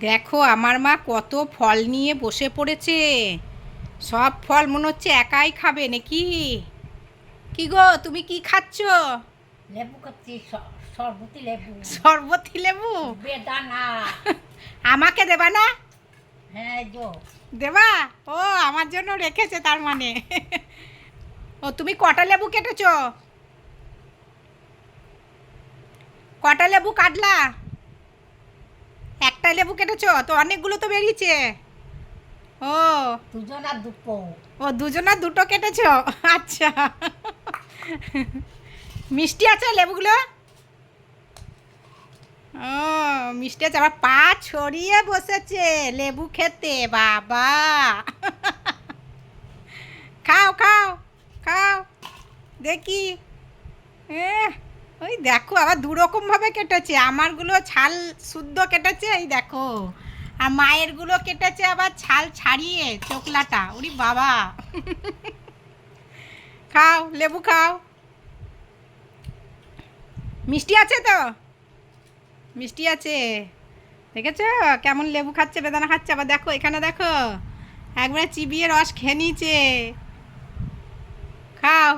দেখো আমার মা কত ফল নিয়ে বসে পড়েছে। সব ফল মনে হচ্ছে একাই খাবে নাকি। কি গো, তুমি কি খাচ্ছ? লেবু খাচ্ছি, শরবতি লেবু। শরবতি লেবু? বেদানা। আমাকে দেবা না? হ্যাঁ, এই যো। দেবা? ও, আমার জন্য রেখেছে তার মানে। ও, তুমি কটা লেবু কেটেছো? কটা লেবু কাটলা? একটা লেবু কেটেছো তো? অনেকগুলো তো বেরিয়েছে। ও, দুজন আর দুটো। ও দুজনা দুটো কেটেছো। আচ্ছা। মিষ্টি আছে লেবুগুলো? ও, মিষ্টি আছে, আবার পা ছড়িয়ে বসেছে লেবু খেতে, বাবা। খাও খাও খাও, দেখি। এ, ওই দেখো আবার দুরকমভাবে কেটেছে। আমারগুলো ছাল শুদ্ধ কেটেছে, এই দেখো। আর মায়েরগুলো কেটেছে আবার ছাল ছাড়িয়ে, চোকলাটা। ওরে বাবা। খাও, লেবু খাও। মিষ্টি আছে তো? মিষ্টি আছে। দেখেছো কেমন লেবু খাচ্ছে, বেদানা খাচ্ছে। আবার দেখো এখানে দেখো, একবারে চিবিয়ে রস খেয়ে নিয়েছে। খাও।